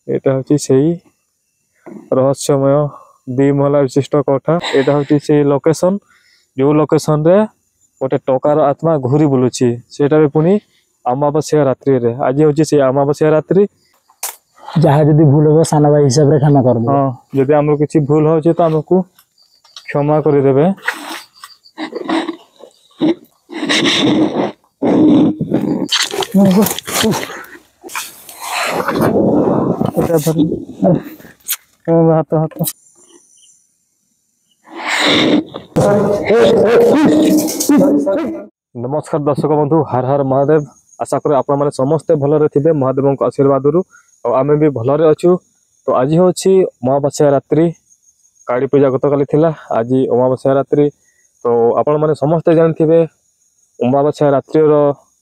एटा हूँ से रहस्यमय 2 महला विशिष्ट कोठा। एटा हूँ से लोकेशन जो लोकेशन रे गोटे टकार आत्मा घूरी बुलुची सेटा भी पुणी अमावास्या रात्रि रे। आज हूँ से अमावास्या रात्रि जहाँ जदि भूल हो सान भाई हिसाब रे क्षमा कर दे। हाँ जदि आम किसी भूल हो तो आमको क्षमा करदेवे। हाथ हाथ नमस्कार दर्शक बंधु हर हर महादेव। आशा करें आप समस्ते भलरे थे महादेव आशीर्वाद आम भी भलरे अच्छु। तो आज हूँ अमावास्या रात्रि काली पूजा गत काली थिला आज अमावास्या रात्रि। तो आपण मैंने समस्ते जानते अमावास्या रात्रि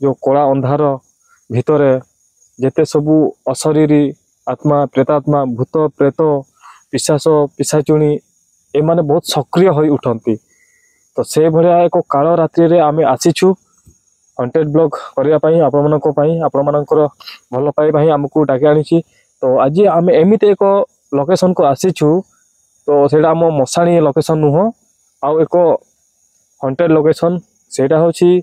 जो कला अंधार भितर जेते सबू अशरीरी आत्मा प्रेतात्मा भूत प्रेत पिशाच पिशाचुणी ए माने बहुत सक्रिय हो उठती। तो से भाया एक काल रात्रि रे आमे आसीछु हंटेड ब्लॉग करने आपण मानकर भल पाई आमको डाके आनी। तो आज आम एमती एक लोकेशन को आसीछु तो सेटा आम मशाणी लोकेशन नुह आउ एक हंटेड लोकेशन सेटा होची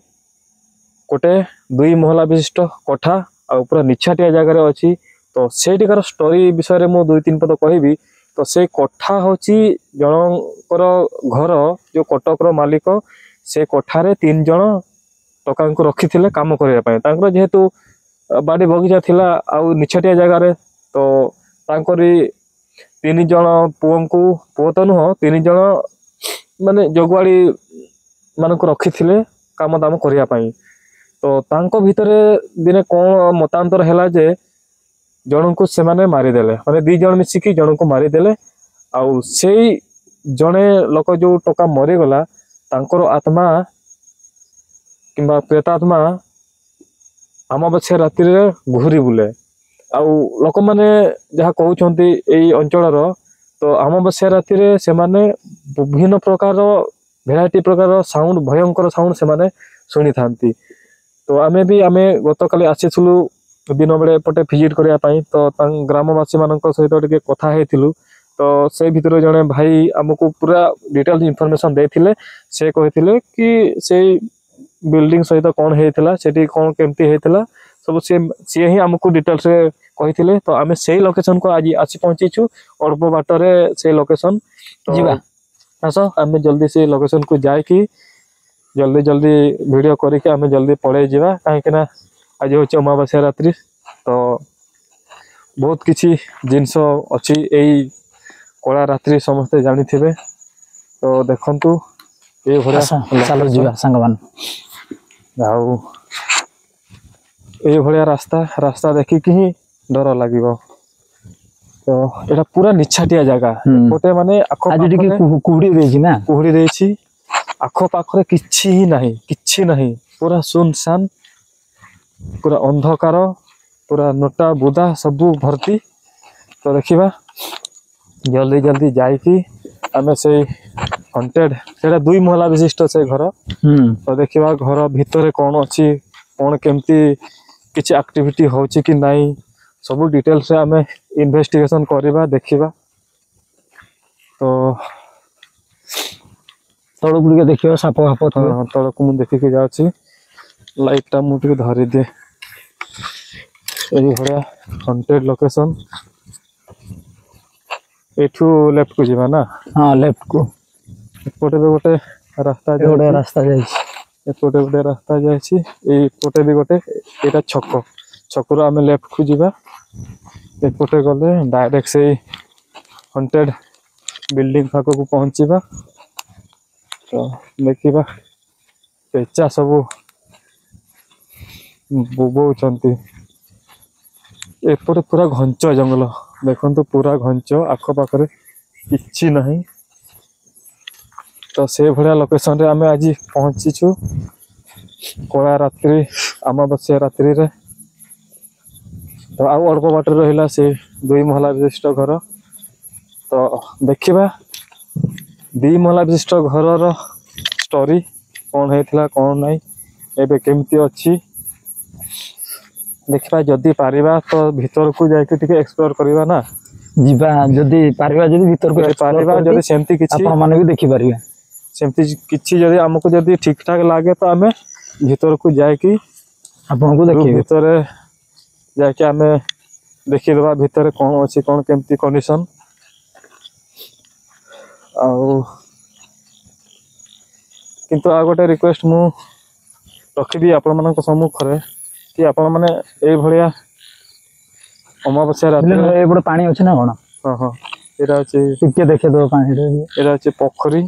गोटे 2 महला विशिष्ट कोठा आ पूरा निछाटिया जगार अच्छी। तो सेटिकार स्टोरी विषय में मुझे 2-3 पद कहबी। तो से कोठा होची जनकर घर जो कटकर मालिक से कोठारे 3 जन टका को रखी थे काम करने जेहेतु बाड़ी बगीचा थिला आउ निछाटिया जगार। तो तांकरी 3 जन पुओं को पुओ तो नुह 3 जन माने जगुआड़ी मान को रखी थे काम दाम करने। तो तांको भितरे दिने कौन मतांतर है जे जन को से माने मारिदेले माने 2 जन मिसिकी जन को मारिदेले। आउ से जड़े लोक जो टका मरीगला तांकर आत्मा किंबा प्रेतात्मा अमावास्या रात्रि रे घूरी बुले। आउ लोक माने जहाँ कहते यही अंचल तो अमावास्या रात्रि रे से माने विभिन्न प्रकार भेराइटी प्रकार साउंड भयंकर साउंड से माने शुणी थांती। तो आमे भी आमे गत काली आसीलु दिन बेले एपटे विजिट करने। तो ग्रामवासी मान सहित टे कथा हेतिलु। तो से भितर जड़े भाई आमको पूरा डिटेल इनफॉरमेशन देथिले। से कहिथिले कि से बिल्डिंग सहित कौन हेतिला सेठी कौन केमती हेतिला सब सी ही आमको डिटेल्स रे कहिथिले। तो आमे से लोकेशन को आज आसी पहुंचीछु अल्प बाटरे से लोकेशन। तो जीवा आस आमे जल्दी से लोकेशन को जाए कि जल्दी जल्दी वीडियो करके आमे जल्दी पड़े जावा कहीं आज हूँ अमावास्या रात्रि। तो बहुत किसी जिनस अच्छी यही कला रात्रि समस्ते जानी थे। तो देखंतु ये भरा चलो जीवा संग मान ये भलिया रास्ता रास्ता देखिकी ही डर लगिबो। तो एटा पूरा निछाटिया जगह गोटे माने आखो कुहुड़ी देछि ना कुहुड़ी देछि आखो पाखरे किछि नहीं पूरा सुनसान पूरा अंधकार पूरा नोटा बुदा सबू भर्ती। तो देखिबा जल्दी जल्दी जाइकी आमे से हंटेड सेटा 2 महला विशिष्ट से घर। तो देखिबा घर भितर कौन अच्छी कौन केमती किसी एक्टिविटी होची कि नहीं सब डिटेल्स से आमे इन्वेस्टिगेशन करवा देखिबा। तो तड़ गुड़िया देखियो साप हाप तड़क मुझे देखिके जाऊँगी लाइटा मुझे धरी दिए यही भाया हंटेड लोकेशन। एठू लेफ्ट को जीवा ना हाँ लेफ्ट को एपटे भी गोटे रास्ता गोटे रास्ता एपटे गोटे रास्ता जापटे भी गोटे यहाँ छक छकु आम लेफ्ट को जीवा एपटे गले डायरेक्ट से हंटेड बिल्डिंग पाक को पहुँचवा। तो देखा पेचा सब बोबौंती एपटे पूरा घंच जंगल देखो पूरा घंच आखपाखे किछि नहीं। तो से भाया लोकेशन रे आमे आज पहुंचीछु कला रात्रि अमावास्या रात्रि रे। तो आउ अल्प बाट रहा से 2 महला विशिष्ट घर। तो देखिबा 2 महला विशिष्ट घर स्टोरी कौन होता कौन नहीं एबे केमती अच्छी ଦେଖିବା ଯଦି ପାରିବା ତ ଭିତରକୁ ଯାଇକି ଟିକେ ଏକ୍ସପ୍ଲୋର କରିବା ନା ଯିବା ଯଦି ପାରିବା ଯଦି ଭିତରକୁ ଯଦି explore ପାରିବା କରିକି ଯଦି ସେମିତି କିଛି ଆପଣ ମାନେ ବି ଦେଖିପାରିବେ ସେମିତି କିଛି ଯଦି ଆମକୁ ଯଦି ଠିକ ଠାକ ଲାଗେ ତ ଆମେ ଭିତରକୁ ଯାଇକି ଆପଣଙ୍କୁ ରୁମ୍ ଦେଖେଇବେ ଭିତରେ ଯାଇକି ଆମେ ଦେଖିଦେବା ଭିତରେ କ'ଣ ଅଛି କ'ଣ କେମିତି କଣ୍ଡିସନ ଆଉ କିନ୍ତୁ ଆଉ ଗୋଟେ ରିକ୍ୱେଷ୍ଟ ମୁଁ ରଖିବି ଆପଣମାନଙ୍କ ସମ୍ମୁଖରେ କି ଆପଣମାନେ ଏଇଭଳିଆ ଅମାବାସ୍ୟା ରାତିରେ ଏପଟେ ପାଣି ଅଛି ନା କ'ଣ ହଁ ହଁ ଏଇଟା ଅଛି ଟିକେ ଦେଖେଇଦେବ ପାଣିରେ ଏଇଟା ଅଛି ପୋଖରୀ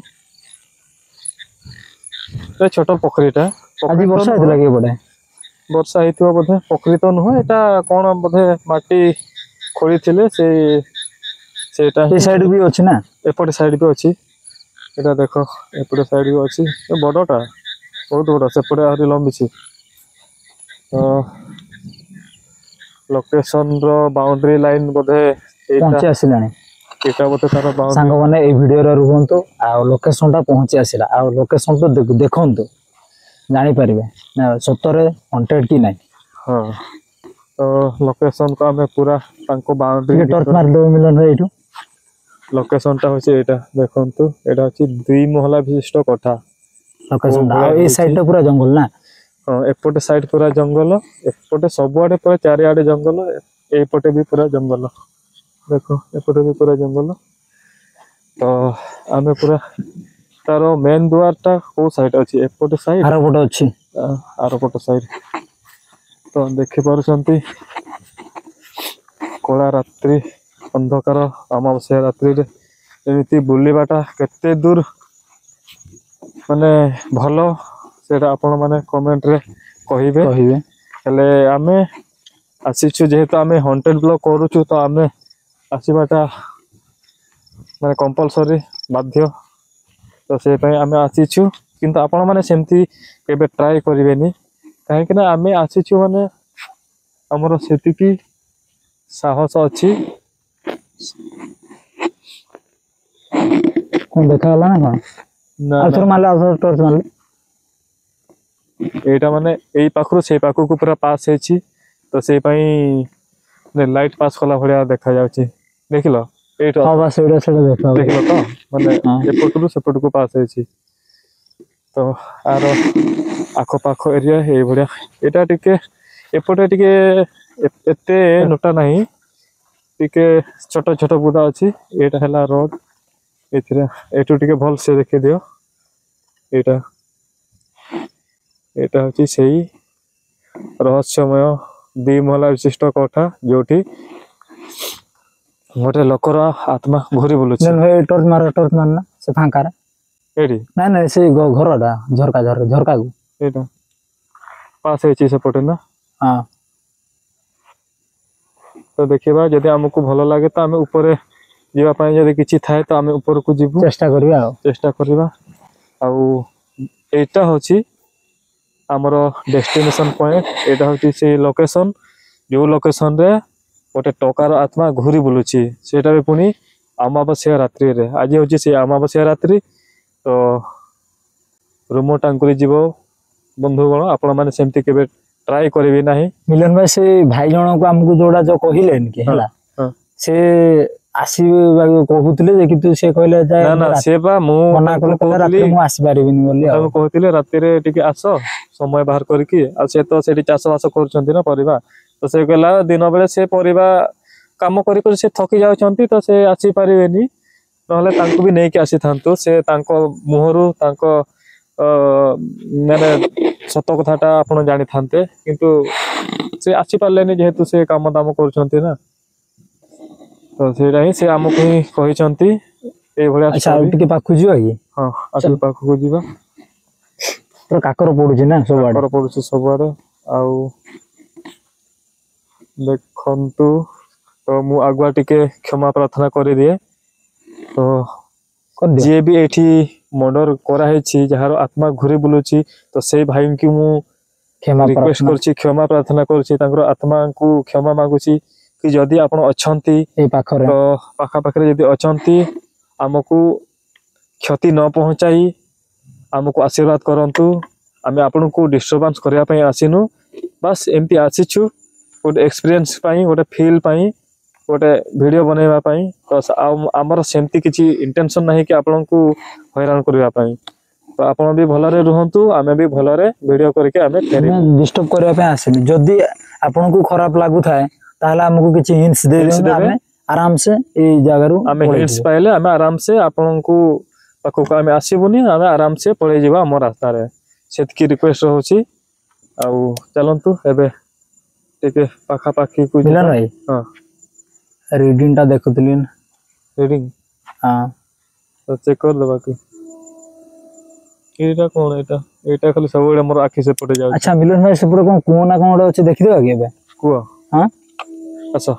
ଏଇଟା ଛୋଟ ପୋଖରୀଟା ଆଜି ବର୍ଷା ହେଇଥିଲା କି ଏପଟେ ବର୍ଷା ହେଇଥିବ ବୋଧେ ପୋଖରୀ ତ ନୁହଁ ଏଇଟା କ'ଣ ବୋଧେ ମାଟି ଖୋଳିଥିଲେ ସେଇଟା ଏ ସାଇଡ୍ ବି ଅଛି ନା ଏପଟେ ସାଇଡ୍ ବି ଅଛି ଏଇଟା ଦେଖ ଏପଟେ ସାଇଡ୍ ବି ଅଛି ଏ ବଡ଼ଟା ବହୁତ ବଡ଼ ସେପଟେ ଆହୁରି ଲମ୍ବିଛି ତ ଲୋକେସନର ବାଉଣ୍ଡ୍ରି ଲାଇନ୍ ବୋଧେ ପହଞ୍ଚି ଆସିଲାଣି ଏଇଟା ବୋଧେ ତାର ବାଉଣ୍ଡ୍ରି ସାଙ୍ଗମାନେ ଏଇ ଭିଡ଼ିଓରେ ରୁହନ୍ତୁ ଆଉ ଲୋକେସନଟା ପହଞ୍ଚି ଆସିଲା ଆଉ ଲୋକେସନଟା ଦେଖନ୍ତୁ ଜାଣିପାରିବେ ନା ସତରେ ହଣ୍ଟେଡ୍ କି ନାହିଁ ହଁ ତ ଲୋକେସନକୁ ଆମେ ପୁରା ତାଙ୍କ ବାଉଣ୍ଡ୍ରି ଟର୍ଚ ମାରିଦେବ ମିଲନ ଭାଇ ଏଇଠୁ ଲୋକେସନଟା ହେଉଛି ଏଇଟା ଦେଖନ୍ତୁ ଏଇଟା ହେଉଛି 2 ମହଲା ବିଶିଷ୍ଟ କୋଠା ଲୋକେସନଟା ଆଉ ଏଇ ସାଇଡ୍ଟା ପୁରା ଜଙ୍ଗଲ ନା ହଁ ଏପଟେ ସାଇଡ୍ ପୁରା ଜଙ୍ଗଲ ଏପଟେ ସବୁଆଡ଼େ ପୁରା ଚାରିଆଡ଼େ ଜଙ୍ଗଲ ଏଇପଟେ ବି ପୁରା ଜଙ୍ଗଲ ଦେଖ ଏପଟେ ବି ପୁରା ଜଙ୍ଗଲ ତ ଆମେ ପୁରା ତାର ମେନ୍ ଦୁଆରଟା କେଉଁ ସାଇଡ୍ ଅଛି ଏପଟେ ସାଇଡ୍ ଆରପଟେ ଅଛି ଆରପଟ ସାଇଡ୍ ତ ଦେଖିପାରୁଛନ୍ତି କଳା ରାତ୍ରି ଅନ୍ଧକାର ଅମାବାସ୍ୟା ରାତ୍ରିରେ ଏମିତି ବୁଲିବାଟା କେତେ ଦୂର ମାନେ ଭଲ ସେଇଟା ଆପଣମାନେ କମେଣ୍ଟରେ କହିବେ ହେଲେ ଆମେ ଆସିଛୁ ଯେହେତୁ ଆମେ ହଣ୍ଟେଡ୍ ବ୍ଲଗ୍ କରୁଛୁ ତ ଆମେ ଆସିବାଟା ମାନେ କମ୍ପଲସରି ବାଧ୍ୟ ତ ସେଇ ପାଇଁ ଆମେ ଆସିଛୁ କିନ୍ତୁ ଆପଣମାନେ ସେମିତି କେବେ ଟ୍ରାଏ କରିବେନି କାହିଁକି ନା ଆମେ ଆସିଛୁ ମାନେ ଆମର ସେତିକି ସାହସ ଅଛି କ'ଣ ଦେଖାଗଲା ନା କ'ଣ ନା ଆଉ ଥରେ ମାରିଲେ ଆଉ ଥରେ ଟର୍ଚ ମାରିଲେ ଏଇଟା ମାନେ ଏଇ ପାଖରୁ ସେଇ ପାଖକୁ ପୁରା ପାସ୍ ହେଇଛି ତ ସେଇ ପାଇଁ ଲାଇଟ୍ ପାସ୍ କଲା ଭଳିଆ ଦେଖାଯାଉଛି ଦେଖିଲ ଏଇଟା ହଁ ବା ସେଇଟା ଦେଖା ଦେଖିଲ ତ ମାନେ ଏପଟରୁ ସେପଟକୁ ପାସ୍ ହେଇଛି ତ ଆର ଆଖପାଖ ଏରିଆ ଏଇଭଳିଆ ଏଇଟା ଟିକେ ଏପଟେ ଟିକେ ଏତେ ନୋଟା ନାହିଁ ଟିକେ ଛୋଟ ଛୋଟ ବୁଦା ଅଛି ଏଇଟା ହେଲା ରୋଡ୍ ଏଥିରେ ଏଠୁ ଟିକେ ଭଲସେ ଦେଖିଦିଅ ଏଇଟା ଏଇଟା ହେଉଛି ସେଇ ରହସ୍ୟମୟ 2 ମହଲା ବିଶିଷ୍ଟ କୋଠା ଯୋଉଠି ଗୋଟେ ଲୋକର ଆତ୍ମା ଘୁରି ବୁଲୁଛି ଟର୍ଚ ମାରନା ସେ ଫାଙ୍କାରେ ଏଇଠି ନାଇଁ ସେ ଘରଟା ଝରକାକୁ ଏଇଟା ପାସ୍ ହେଇଛି ସେପଟେ ନା ହଁ ତ ଦେଖିବା ଯଦି ଆମକୁ ଭଲ ଲାଗେ ତ ଆମେ ଉପରେ ଯିବା ପାଇଁ ଯଦି କିଛି ଥାଏ ତ ଆମେ ଉପରକୁ ଯିବୁ ଚେଷ୍ଟା କରିବା ଆଉ ଏଇଟା ହେଉଛି ଆମର ଡେଷ୍ଟିନେସନ୍ ପଏଣ୍ଟ ଏଇଟା ହେଉଛି ସେଇ ଲୋକେସନ୍ ଯେଉଁ ଲୋକେସନରେ ଗୋଟେ ଟୋକାର ଆତ୍ମା ଘୁରି ବୁଲୁଛି ସେଇଟା ବି ପୁଣି ଅମାବାସ୍ୟା ରାତ୍ରିରେ ଆଜି ହେଉଛି ସେଇ ଅମାବାସ୍ୟା ରାତ୍ରି ତ ରୁମ ଟାଙ୍କୁରି ଯିବ ବନ୍ଧୁଗଣ ଆପଣମାନେ ସେମିତି କେବେ ଟ୍ରାଏ କରିବେ ନାହିଁ ମିଲନ ଭାଇ ସେ ଭାଇ ଜଣଙ୍କୁ ଆମକୁ ଯୋଉଟା ଯୋଉ କହିଲେନି କି ହେଲା ସେ ଆସିବାକୁ କହୁଥିଲେ ଯେ କିନ୍ତୁ ସେ କହିଲେ ନା ସେ ବା ମୁଁ ଆସିପାରିବିନି ବୋଲି ତାଙ୍କୁ କହୁଥିଲେ ରାତିରେ ଟିକେ ଆସ ସମୟ ବାହାର କରିକି ଆଉ ସେ ତ ସେଠି ଚାଷ ବାସ କରୁଛନ୍ତି ନା ପରିବା ତ ସେ କହିଲା ଦିନ ବେଳେ ସେ ପରିବା କାମ କରି କରି ସେ ଥକି ଯାଉଛନ୍ତି ତ ସେ ଆସିପାରିବେନି ନହେଲେ ତାଙ୍କୁ ବି ନେଇକି ଆସିଥାନ୍ତୁ ସେ ତାଙ୍କ ମୁହଁରୁ ତାଙ୍କ ମାନେ ସତ କଥାଟା ଆପଣ ଜାଣିଥାନ୍ତେ କିନ୍ତୁ ସେ ଆସିପାରିଲେନି ଯେହେତୁ ସେ କାମ ଦାମ କରୁଛନ୍ତି ନା ତ ସେଇଟା ହିଁ ସେ ଆମକୁ ହିଁ କହିଛନ୍ତି ଏଇଭଳିଆ ଟିକେ ପାଖକୁ ଯିବା କି ହଁ ଆଉ ପାଖକୁ ଯିବା କାକର ପଡୁଛି ନା କାକର ପଡୁଛି ସବୁଆଡେ ଆଉ ଦେଖନ୍ତୁ ତ ମୁଁ ଆଗୁଆ ଟିକେ କ୍ଷମା ପ୍ରାର୍ଥନା କରିଦିଏ ତ ଯିଏ ବି ଏଇଠି ମର୍ଡର କରାହେଇଛି ଯାହାର ଆତ୍ମା ଘୁରି ବୁଲୁଛି ତ ସେଇ ଭାଇଙ୍କୁ ମୁଁ ରିକ୍ୱେଷ୍ଟ କରୁଛି କ୍ଷମା ପ୍ରାର୍ଥନା କରୁଛି ତାଙ୍କର ଆତ୍ମାଙ୍କୁ କ୍ଷମା ମାଗୁଛି କି ଯଦି ଆପଣ ଅଛନ୍ତି ଏଇ ପାଖରେ ତ ପାଖାପାଖିରେ ଯଦି ଅଛନ୍ତି ଆମକୁ କ୍ଷତି ନ ପହଞ୍ଚାଇ ଆମକୁ ଆଶୀର୍ବାଦ କରନ୍ତୁ ଆମେ ଆପଣଙ୍କୁ ଡିଷ୍ଟର୍ବାନ୍ସ କରିବା ପାଇଁ ଆସିନୁ ବାସ୍ ଏମିତି ଆସିଛୁ गोटे एक्सपीरियंस गोटे फील गोटे वीडियो बनैबा तो आमर सेमती किसी इंटेंशन ना कि आपण को हैरान करने तो आपण भी भलरे रुहतु आमे भी भलरे वीडियो करके आमे फेरिबु डिस्टर्ब करबा पे आसेनी जदी आपण को खराब लागु थाए ताहले हमको किछि हिंट्स दे देबे आमे आराम से ए जगह रु आमे हिंट्स पाइले आमे आराम से आपण को पाखो आमे आसीबुनी आमे आराम से पळै जिबा हमर रास्ता रे सेतकी रिक्वेस्ट होची आ चलंतु एबे टिके पाखा पाखी को मिलन भाई हां रीडिंग टा देखुतली रीडिंग हां तो चेक कर दबा कि एटा कोन एटा खाली सब हमर आखि से पड़े जाउ अच्छा मिलन भाई से पूरा कोन कोना कोन अछि देखि देबा कि एबे कुआ हां अच्छा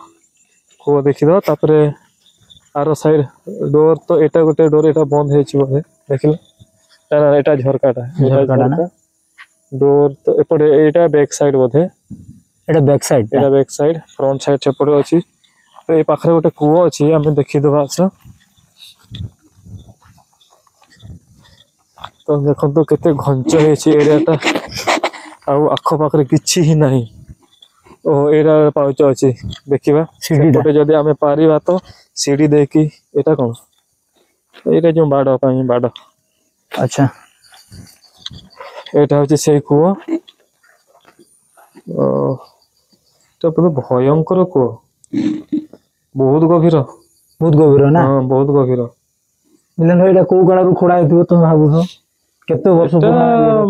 कुआ देखि दो तापरे आरो साइड डोर तो एटा गोटे डोर एटा बंद हे छि बोले देखिल ना एटा झरकाटा ना डोर तो एपटे एटा बैक साइड बोधे एटा बैक साइड फ्रंट साइड से पड़े अछि तो ए पाखरे गोटे कुआ अछि हम देखि दबा अच्छा तो देखो तो केते घंच है एरियाटा आख पाखे किसी ही ना ओ एरा पाउच अच्छी देखा सीढ़ी जदि आम पारिबा तो सीढ़ी देकी एटा कौन एटा जो बाड़ बाड़ अच्छा एटा हूँ से कूह तो भयंकर कूह बहुत गभीर ना हाँ बहुत गभीर मिलन भाई को गाड़ा खोड़ा हेतु तुम भाबुछ केते वर्ष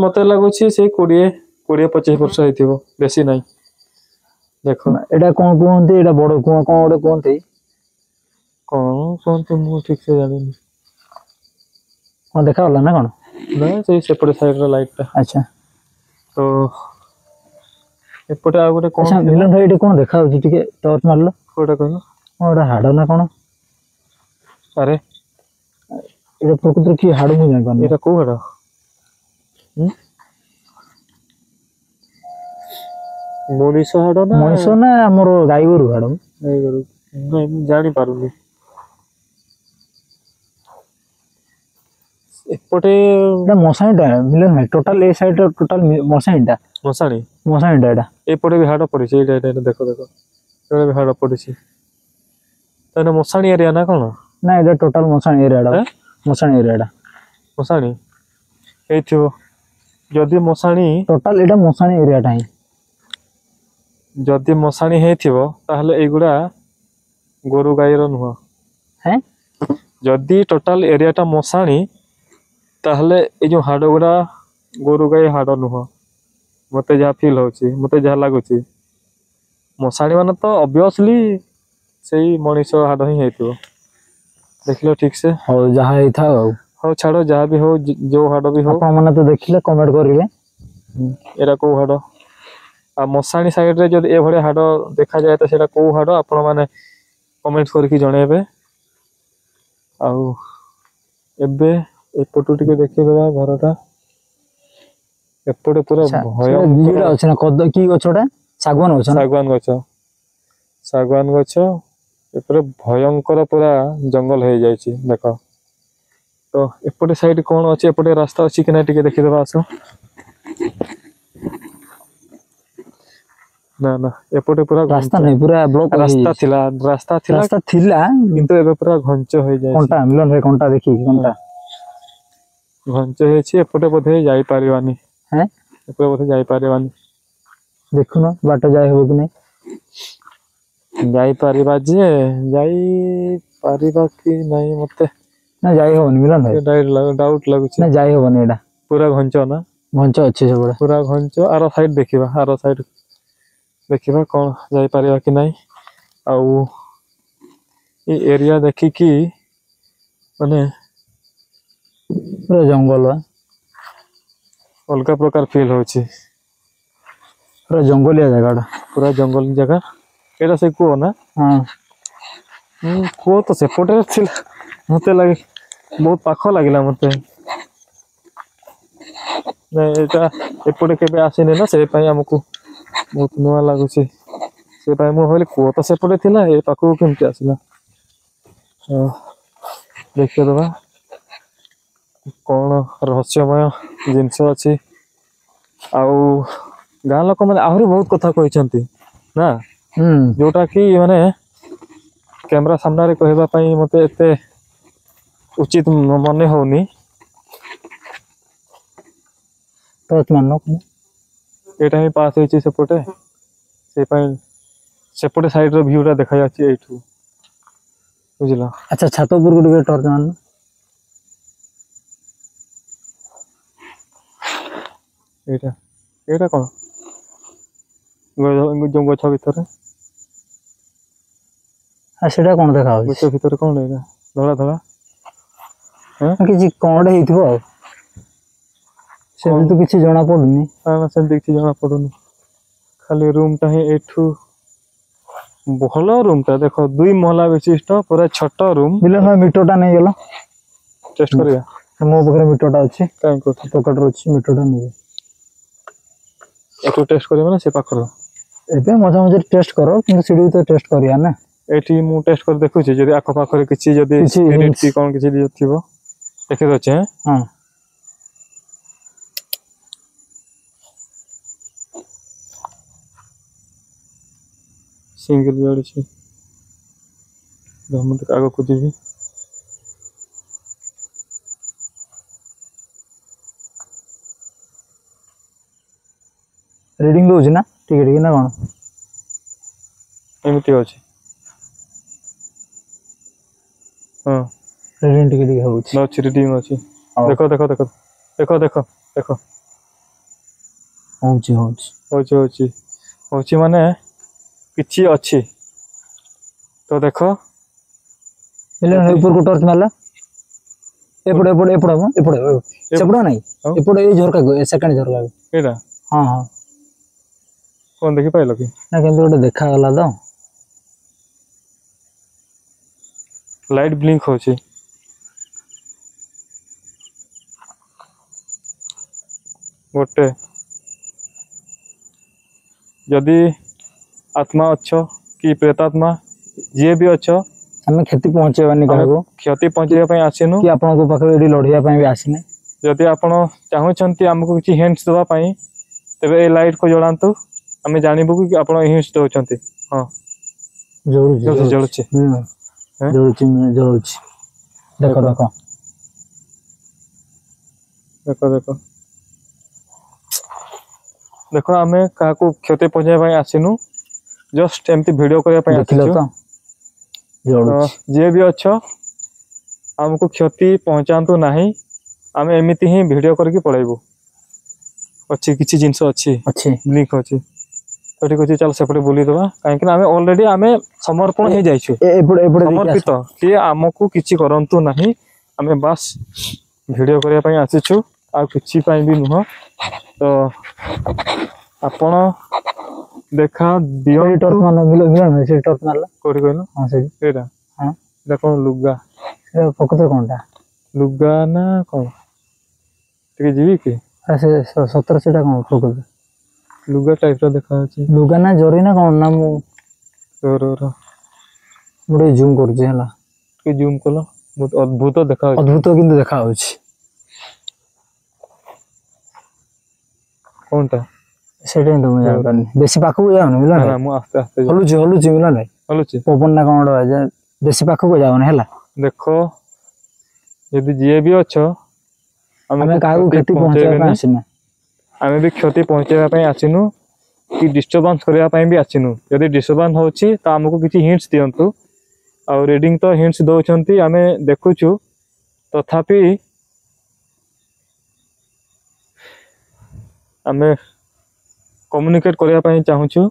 मते लगुच से 20-25 वर्ष हेतिबो बेसी नहीं देखो एटा कोन कहते एटा बड़ कुआ कोन गोटे कहते मु ठीक से जानि कोन देखा होला ना कोन ना से सेपटे साइड रो लाइट टा अच्छा तो एपटे आ गोटे कोन अच्छा मिलन भाई एटा कोन देखा होची टिके टॉर्च मारलो कोटा कहनो ओडा हाडो ना कोन अरे एटा प्रकृति की हाडो मु जान पानी एटा को हाडो मनीष हाडो ना हमर गाई गोरु हाडो नहीं जानी पारुनी एपटे मशाणीटा मिलन भाई टोटल ए साइड टोटल मशाणीटा एटा एपटे भी हाड़ पड़ी देखो एपटे भी हाड़ पड़ी ताने मशाणी एरिया ना कौन ना एटा टोटल मशाणी एरियाटा मशाणी एथिबो जदि मशाणी टोटल एटा मशाणी एरियाटा ही जदि मशाणी हेथिबो ताहले एगुडा गोरु गाईर नुह हैं जदि टोटल एरियाटा मशाणी ताहले ए जो हाड़ गुडा गोरु गाई हाड़ नुह मते जहा फील होची मते जहा लागुची मशाणी माने तो ऑब्वियसली सेही मनीष हाड़ ही हेथिबो देखलो ठीक से हो जहा ही था हो छाड़ो जहा भी हो जो हाड़ भी हो अपन माने तो देखिले कमेंट करिवे एरा को हाड़ आ मशाणी साइड रे जदि ए भळे हाड़ देखा जाए तो सेटा को हाड़ आपण माने कमेंट करके जणेबे आ एबे एपटू टिके देखि देबा घरटा एपटे पूरा भयंकर अछि ना कद की गछोटा सागवान गछ एपरे भयंकर पूरा जंगल हो जाइछि देखो तो एपटे साइड कोन अछि एपटे रास्ता अछि कि ना टिके देखि देबा आसो ना ना एपटे पूरा रास्ता नहीं पूरा ब्लॉक रास्ता थिला किंतु एबे पूरा घंच हो जाय कोनटा मिलन रे कोनटा देखि कोनटा घंच हे छि एपटे बोधे जाई पारिवानी हैं एपटे बोधे जाई पारिवानी देखु ना बाट जाय हो कि नहीं जाई पारिबा जे जाई पारिबा कि नहीं मते ना जाई होनी मिलन भाई डाउट लागु ना जाई होनी एडा पूरा घंच ना घंच अछि सब पूरा घंच आरो साइड देखिबा कौन जाई पारिबा कि नहीं आउ ए एरिया देखि कि माने पूरा जंगल अलग प्रकार फील होची पूरा जंगलिया जगह पूरा जंगल जगह एटा से को ना हां को तो से पटे थिला मते लागे बहुत पाखो लागिला मते नै एटा एपटे केबे आसीने ना से पई हमकु बहुत नुआ लागुची से पई मो होले को तो से पटे थिला ए पाखो केमति आसीला देखियो दबा कौन रहस्यमय जिनस अच्छी आउ गाँ लोक मैंने आहरी बहुत कथा कहते ना जोटा कि माने कैमरा सामने कहवा मते एते उचित मने होनी टॉर्च मारनो एटा ही पास होइछि सेपटे सेपटे साइड रो व्यूटा देखा जाछि एठू बुझला। अच्छा छात ऊपर गुटे टॉर्च मारनो एटा एटा कोन जो गछ भितर सेटा कोन देखा हो गछ भितर कोन एटा धला धला किसी कौन हेइथिबो आ से तो किसी जणा पडुनी ना से देखि जणा पडुनी खाली रूम ता ही एठू भलो रूम ता देखो 2 महला विशिष्ट पूरा छोट रूम बिले ना मीटरटा नहीं गेला टेस्ट करिया मो बकरे मीटरटा अछि काई को पॉकेट रो अछि मीटरटा नहीं एठू टेस्ट करिया ना से पाखर एबे मजा मजा टेस्ट करो किंतु सीडी तो टेस्ट करिया ना एठी मु टेस्ट कर देखु छी जदी आखो पाखर किछि जदी स्पिरिट की कोन किछि दियो थिबो देखि दो छै हां सिंगल जोड़ छी हम तक आगो कुछ भी रीडिंग दो ना ठीक है ना कोन एमिति अछि हां रीडिंग ठीक हो अछि नो रीडिंग अछि देखो देखो देखो देखो देखो देखो होछि होछि होछि होछि होछि माने किछि अछि तो देखो बिले ऊपर को टॉर्च मारला एपड़े एपड़े एपड़े एपड़े सेपड़ो नहीं एपड़े ए झरका को सेकंड झरका को एटा हां हां कोन देखि पाइलो कि ना केंतो गोटे देखा गला तो लाइट ब्लिंक होछि गोटे यदि आत्मा अच्छो कि प्रेतात्मा जे भी अच्छो हमें क्षति पहुंचेबानी काको क्षति पहुंचेबा पई आसिनु कि आपन को पाखरे एडी लढिया पई भी आसिने यदि आपण चाहू छंती हमको किछि हिंट्स देबा पई तबे ए लाइट को जळांतु हमें जानिबु कि आपण हिंट्स दउ छंती हां जरूर जळुछि जरूर देखो देखो देखो देखो देखो हमें काको क्षति पहुंचेबा पई आसिनु जस्ट एमती वीडियो करया पई आसिनु तो जरूर जे भी अच्छो हमको क्षति पहुंचांतु नहीं आमे एमिति ही वीडियो करके पळाइबो अच्छी किछि जिंस अच्छी लिंक अच्छी तो ठीक अछि चल सेपटे बोली दबा काहे कि हमें ऑलरेडी हमें समर्पण हे जाइछु समर्पित कि हमको किछि करंतु नहीं हमें बस वीडियो करया पई आसिछु आ किछि पई भी नुह तो आपण देखा दियो टॉर्च मारनो मिलो से टॉर्च मारला कोडी कहलो हां से एटा हां देखो लुगा ए पकतो कोनटा लुगा ना कोन ठीक जीवी कि से 17 सेटा कोन पकतो लुगा टाइप रा देखा अछि लुगा ना जरी ना कोन ना मु रो मुडे जूम कर जे हला के जूम कलो बहुत अद्भुत देखा अछि अद्भुत किंतु देखा होछि कोनटा सेटा तो मैं जान बेसी पाखु जाओ ना मिला ना मु आस्ते आस्ते हलु जी मिला नहीं हलुछि पवन ना कोन जे बेसी पाखु को जाओ ना हला देखो यदि जे भी अच्छो हमें काहू क्षति पहुंचाबा पई आसिना हमें भी क्षति पहुंचाबा पई आसिनु कि डिस्टर्बेंस करबा पई भी आसिनु यदि डिस्टर्बेंस होछि त हमको किछि हिंट्स दियंतु आ रीडिंग तो हिंट्स दोछंती हमें देखुछु तथापि हमें कम्युनिकेट करबा पई चाहूछु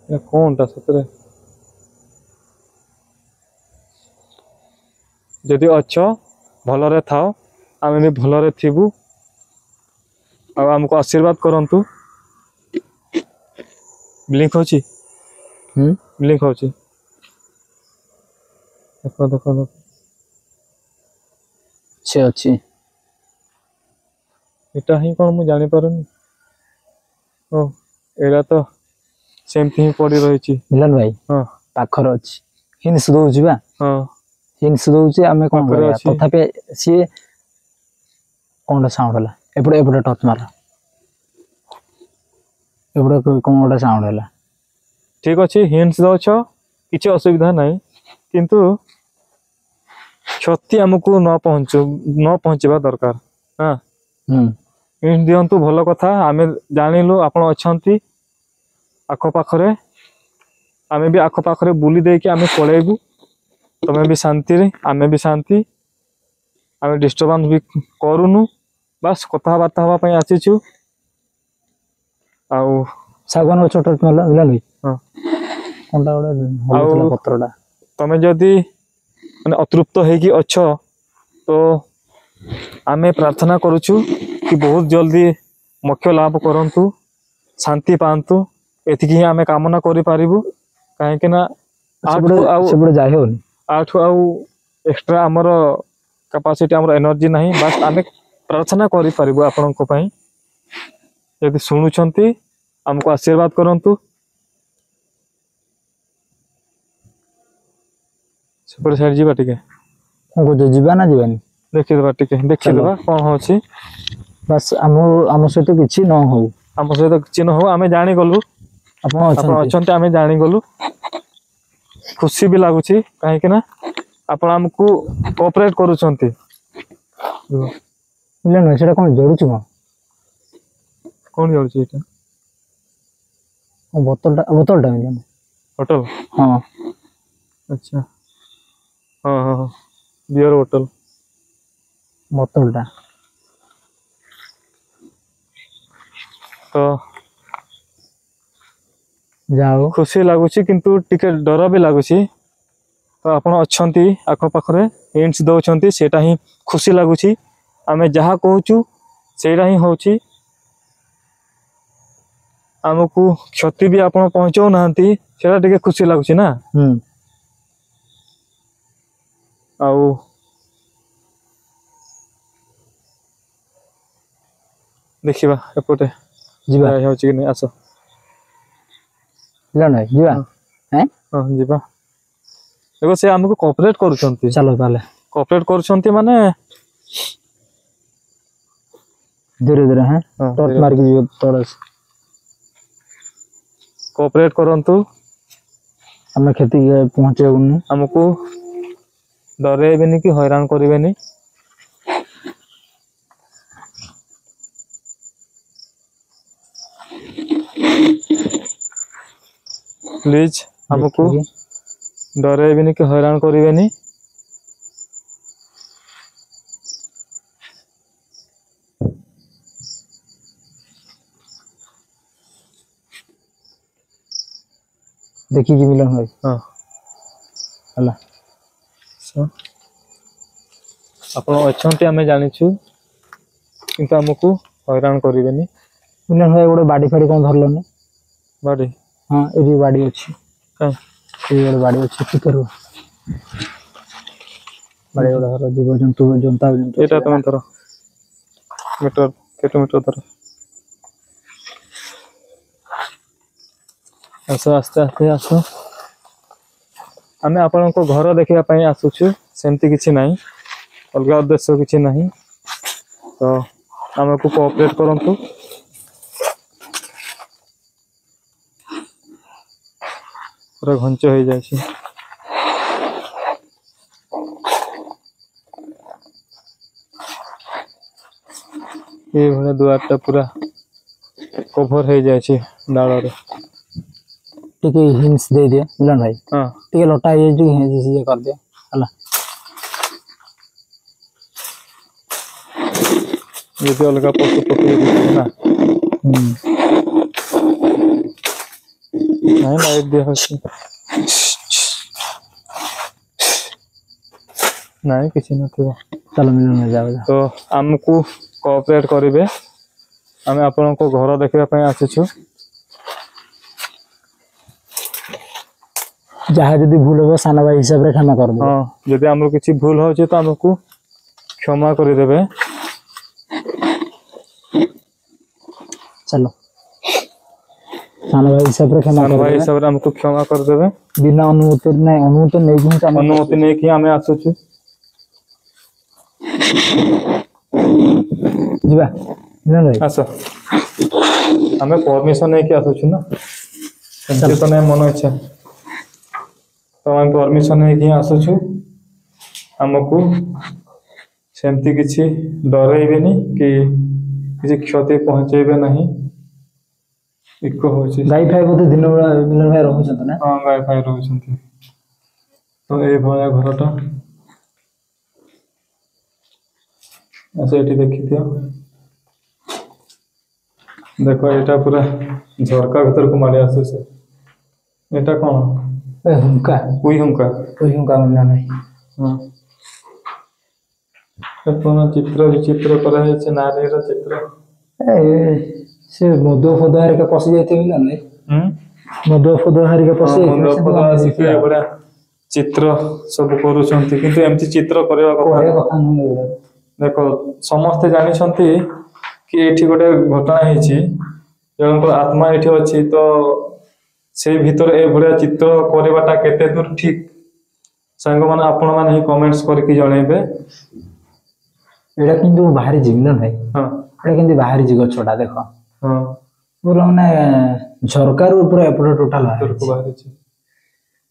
या कोनटा सतरे जदि अच्छो भलरे थाओ आमे भी भलरे थिबु आ हमको आशीर्वाद करंतु ब्लिंक होची ब्लिंक होची देखो देखो देखो अच्छी एटा ही कोन मु जानि पारुनी ओ एरा तो सेम थी पड़ी रही छी मिलन भाई हां पाखर अछि हिंस दउ जिबा हां हिंस दउ जे हमें कोन पाखर तथापि सी कोन साउंड होला एपड़े एपड़े टच मारा एगुड़ा कौन गोटे साउंड है ठीक अच्छे हिंट्स दौच किसी असुविधा नहीं किंतु क्षति आमको न पहुँचवा दरकार हाँ हिंट दिंतु भल कथा आम जानिलु आपण अच्छा आखपाखरे आमे भी आखपाखरे बुली देकी आमे पलैबू तमें भी शांति आमे भी शांति आमे डिस्टर्बांस भी करूनु बस कथबार्ता हाँपाई आसीचु आउ सागवान छोट मिला हाँ पत्रटा तमें जदि माने अतृप्त होगी अच्छ तो आमे प्रार्थना करुचु कि बहुत जल्दी मोक्ष लाभ करंतु शांति पांतु एतिकी ही आमे कामना करि पारिबु काहेकि ना सेपटे जाय होनी आठु आउ एक्स्ट्रा हमर कैपेसिटी हमर एनर्जी नहीं बस आमे प्रार्थना करि पारिबु आपन को पई यदि सुनुछंती हमको आशीर्वाद करंतु सेपटे साइड जीवा टिके को जीवा ना जीवानी देखिदेबा टिके देखिदेबा कौन होची बस आम सहित किसी न हो आम सहित किसी न हो आमे जानी गलु आपण अछंती आमे जानी गलु खुशी भी लागुची काहे कि ना आपण हमको कोऑपरेट करूछंती मिलन न सेटा कोन जोडुछु कौन जोडुची एटा बोतलटा मिलन होटल हाँ अच्छा हाँ हाँ हाँ बियर होटल बोतलटा तो जाओ खुशी लगुच किंतु टिके डर भी लगुच तो आपण अच्छी आखपाखरे हिंट्स दौरान सेटा ही खुशी लगुच आमे जहाँ कहूँ सेटा ही होची आमको क्षति भी आपण पहुँचाऊ ना सेटा टिके खुशी लगुच ना आउ देखिबा एपटे जीवा होची कि नहीं आस मिलन जीवा हैं हाँ जीवा देखो से हमको कोऑपरेट करूछंती चलो ताले कोऑपरेट करूछंती माने धीरे धीरे हैं टॉर्च मार के थोड़ा कोऑपरेट करंतु हमें खेती पहुंचे उन्हें हमको डरेबेनी कि हैरान करेबेनी प्लीज हमको डरेबेनी कि हैरान करेबेनी देखिए कि मिलन भाई हाँ हला आपण अच्छे आम जानिछु किंतु हमको हैरान करेबेनी मिलन भाई गोटे बाड़ी फाड़ी कौन धरलनी बाड़ी हाँ ये बाड़ी अच्छी हाँ ये गोटे बाड़ी अच्छी ठीक रो बाड़ी गोटे धर जीव जंतु जनता जंतु एटा तुम धर मीटर केटे मीटर धर आस आस्ते आस्ते आस आम आपण घर देखा आसुचु सेमती किसी नहीं अलग उद्देश्य किसी नहीं तो आमको कोऑपरेट करंतु पूरा घंच हो जाए ये भाई दुआरटा पूरा कभर हो जाए डाल टिके हिंस दे दिए मिलन भाई हाँ टिके लटा ये जो हिंस ये कर दिया हला ये भी अलग पशु पक्षी ना नहीं लाइट दिया नहीं किसी न थी चलो मिलन में जाओ तो आमको कोऑपरेट करेंगे आम आपण को घर देखा आसीचु जहाँ जदि भूल हो साना भाई हिसाब रे क्षमा कर दो हाँ जदि आमर किसी भूल हो तो आमको क्षमा करदेवे चलो साना भाई हिसाब रे क्षमा साना भाई हिसाब रे हमको क्षमा करदेवे बिना अनुमति नहीं अनुमति नहीं अनुमति नहीं कि आम आसुचु जीवा मिलन भाई ଆସ ଆମେ ପରମିଶନ ନେଇକି ଆସୁଛୁ ନା ଏମିତି ତ ନାହିଁ ମନ ଇଚ୍ଛା ତ ଆମେ ପରମିଶନ ନେଇକି ହିଁ ଆସୁଛୁ ଆମକୁ ସେମିତି କିଛି ଡରେଇବେନି କି କିଛି କ୍ଷତି ପହଞ୍ଚେଇବେ ନାହିଁ ଇକୋ ହଉଛି ଗାଈ ଫାଇ ବୋଧେ ଦିନ ବେଳା ମିलन ଭାଇ ରହୁଛନ୍ତି ନା ହଁ ଗାଈ ଫାଇ ରହୁଛନ୍ତି ତ ଏଇଭଳିଆ ଘରଟା ଆସ ଏଠି ଦେଖିଦିଅ ଦେଖ ଏଇଟା ପୁରା ଝରକା ଭିତରକୁ ମାଡ଼ି ଆସୁଛି ଏଇଟା କ'ଣ ए हुंका କୁଇ ହୁଙ୍କା कोई हुंका मिलन भाई ହଁ କ'ଣ ଚିତ୍ର ବିଚିତ୍ର କରାଯାଇଛି ନାରୀର ଚିତ୍ର ए से मद फद हरिका पशि जाइथिबे मिलन भाई ହୁଁ मद फद हरिका पशि ମୁଣ୍ଡ ଫଦ ଆସିକି ଏଭଳିଆ ଚିତ୍ର ସବୁ କରୁଛନ୍ତି କିନ୍ତୁ ଏମିତି ଚିତ୍ର କରିବା କଥା कोहे ନୁହଁ। कथा नहीं ଦେଖ ସମସ୍ତେ ଜାଣିଛନ୍ତି କି ଏଠି ଗୋଟେ ଘଟଣା ହେଇଛି ଜଣଙ୍କର ଆତ୍ମା ଏଠି ଅଛି ତ ସେଇ ଭିତରେ ଏଭଳିଆ ଚିତ୍ର କରିବାଟା କେତେ ଦୂର ଠିକ ସାଙ୍ଗମାନେ ଆପଣମାନେ ହିଁ କମେଣ୍ଟସ୍ କରିକି ଜଣେଇବେ एटा किंतु बाहरी जी मिलन भाई ହଁ एटा किंतु बाहरी जी गछटा देखो ହଁ पूरा माने झरकार पूरा एपटे टोटल ଭିତରକୁ ବାହାରିଛି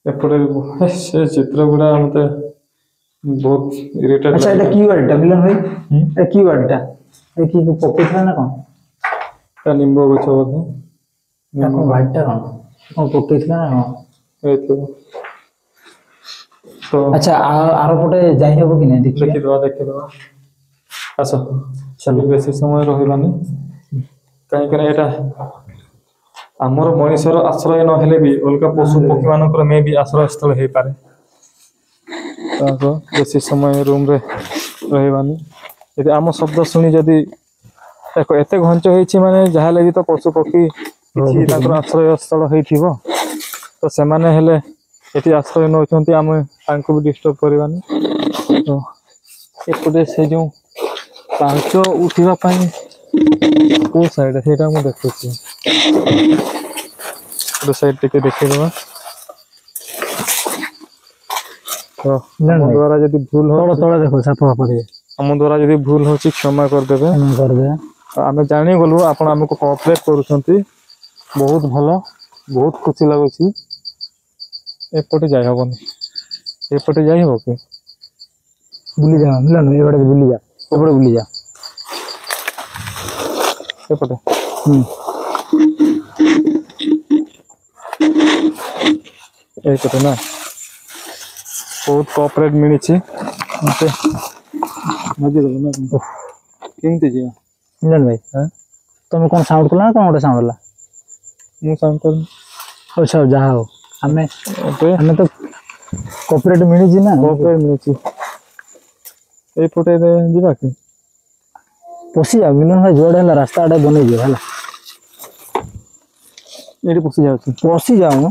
ଏପଟେ ସେ ଚିତ୍ର ଗୁଡା ମତେ ବହୁତ ଇରିଟେଟ୍ अच्छा एटा की वर्डटा मिलन भाई एटा की वर्डटा ए की पकेथा ना कोन ଲିମ୍ବ ଗଛ ବୋଧେ एटा कोन वर्डटा कोन ओ पकेथा ना कोन ହେଇଥିବ ତ अच्छा आरो पटे जाई हेबो कि नहीं देखिए ଦେଖିଦବା ଆସ ଚାଲ ବେଶୀ ସମୟ ରହିବାନି କାହିଁକି ନା ଏଇଟା ଆମର ମଣିଷର ଆଶ୍ରୟ ନହେଲେ ବି ଅଲଗା ପଶୁ ପକ୍ଷୀ ମାନଙ୍କର ମେ ବି ଆଶ୍ରୟସ୍ଥଳ ହେଇପାରେ ତ ବେଶୀ ସମୟ ରୁମ୍ରେ ରହିବାନି ଯଦି ଆମ ଶବ୍ଦ ଶୁଣି ଯଦି ଦେଖ ଏତେ ଘଞ୍ଚ ହେଇଛି ମାନେ ଯାହାହେଲେ ବି ତ ପଶୁ ପକ୍ଷୀ କିଛି ତାଙ୍କର ଆଶ୍ରୟସ୍ଥଳ ହେଇଥିବ ତ ସେମାନେ ହେଲେ ଏଠି ଆଶ୍ରୟ ନେଉଛନ୍ତି ଆମେ ତାଙ୍କୁ ବି ଡିଷ୍ଟର୍ବ କରିବାନି ତ ଏପଟେ ସେ ଯେଉଁ ପାହାଚ ଉଠିବା ପାଇଁ କେଉଁ ସାଇଡ୍ ସେଇଟା ମୁଁ ଦେଖୁଛି ଗୋଟେ ସାଇଡ୍ ଟିକେ ଦେଖିଦେବା ତ ଆମ ଦ୍ୱାରା ଯଦି ଭୁଲ तोड़ ହଉଛି तोड़ देखो साप फाप दे ଆମ ଦ୍ୱାରା ଯଦି ଭୁଲ ହଉଛି କ୍ଷମା କରିଦେବେ कर दे ଆମେ ଜାଣିଗଲୁ ଆପଣ ଆମକୁ କୋଅପରେଟ୍ କରୁଛନ୍ତି ବହୁତ ଭଲ ବହୁତ ଖୁସି ଲାଗୁଛି ଏପଟେ ଯାଇ ହବନି ଏପଟେ ଯାଇ ହବ କି बुली जा मिलन भाई एपटे बुली जा एपटे बुली जा ଏପଟେ ଏଇପଟେ ନା ବହୁତ କୋଅପରେଟ୍ ମିଳିଛି ମତେ ବୁଝିଗଲ ନା କେମିତି ଯିବା मिलन भाई हाँ? तुम कौन साउंड कला कौन गोटे साउंड ला ମୁଁ ସାଉଣ୍ଡ କରିନି अच्छा जहा हो हमें ଏବେ हमें तो कोऑपरेट मिली जी ना କୋଅପରେଟ୍ ମିଳିଛି ଏଇପଟେ ଯିବା କି पसी जा मिलन भाई जोड़े हला रास्ता आडे बने जे हला ଏଇଠି ପଶି ଯାଉଛି पसी जाओ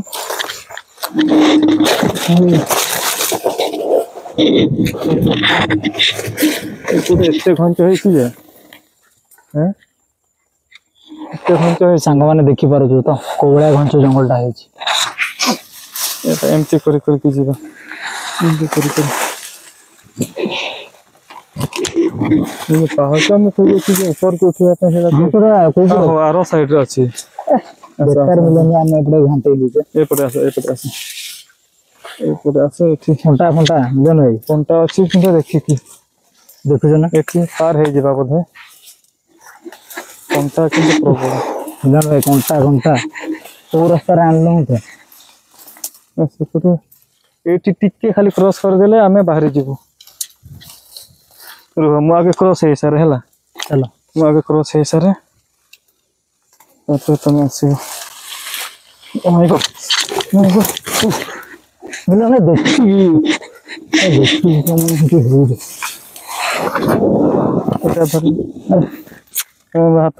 ଏପଟେ ଏତେ ଘଞ୍ଚ ହେଇଛି ଯେ ଏତେ ଘଞ୍ଚ ହେଇଛି सांग माने देखि पारो जो तो कोवळा घंच जंगलटा हेछि ଏଇଟା ଏମିତି କରି କରିକି ଯିବା ଏମିତି କରି କରି ये पाहाड़ में कोई चीज ऊपर को उठिया ପାଇଁ ସେଟା ଭିତର କୋଉ ହଁ ଆର ସାଇଡ୍ ରେ ଅଛି ବେକାର ମିलन ଆମେ ଏପଟେ ଘଣ୍ଟେଇ ଦେଇଛେ ଏପଟେ ଆସ ଏଠି ଫଣ୍ଟା ଫଣ୍ଟା ମିलन ଭାଇ କଣ୍ଟା ଅଛି କିନ୍ତୁ ଦେଖିକି ଦେଖୁଛ ନା ଏଠି ପାର ହେଇଯିବା ବୋଧେ କଣ୍ଟା କିନ୍ତୁ ପ୍ରବଳ ମିलन ଭାଇ କଣ୍ଟା ଘଣ୍ଟା କୋଉ ରାସ୍ତାରେ ଆଣିଲ ମତେ ସେପଟେ ଏଇଠି ଟିକେ ଖାଲି କ୍ରସ୍ କରିଦେଲେ ଆମେ ବାହାରି ଯିବୁ ରୁହ ମୁଁ ଆଗେ କ୍ରସ୍ ହେଇସାରେ ହେଲା ଚାଲ ମୁଁ ଆଗେ କ୍ରସ୍ ହେଇସାରେ ତାପରେ ତମେ ଆସିବ ଓ ମାଇ ଗଡ୍ ମିलन ଭାଇ ଦେଖିକି ତମେ କିଛି ହଉଛି ଏଟା ଧରି ହାତ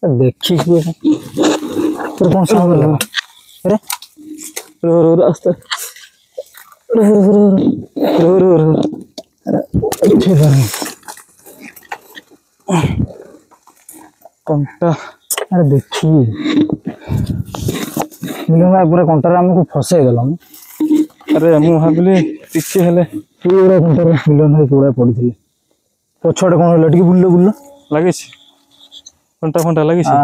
ଦେଖିକି ତୋର କଣ ସାଉଣ୍ଡ ହେଲା ଆରେ ରୁହ ଆସ୍ତେ ରୁହ ଏଠି ଧର କଣ୍ଟା ଆରେ ଦେଖି ମିलन ଭାଇ ପୁରା କଣ୍ଟାରେ ଆମକୁ ଫସେଇ ଦେଲ ଆରେ ମୁଁ ଭାବିଲି ଟିକେ ହେଲେ ପୁରା କଣ୍ଟାରେ ମିलन ଭାଇ ପୁରା ପଡିଥିଲେ ପଛଆଡେ କଣ ହେଲା ଟିକେ ବୁଲିଲ ଲାଗିଛି ଫଣ୍ଟା ଫଣ୍ଟା ଲାଗିଛି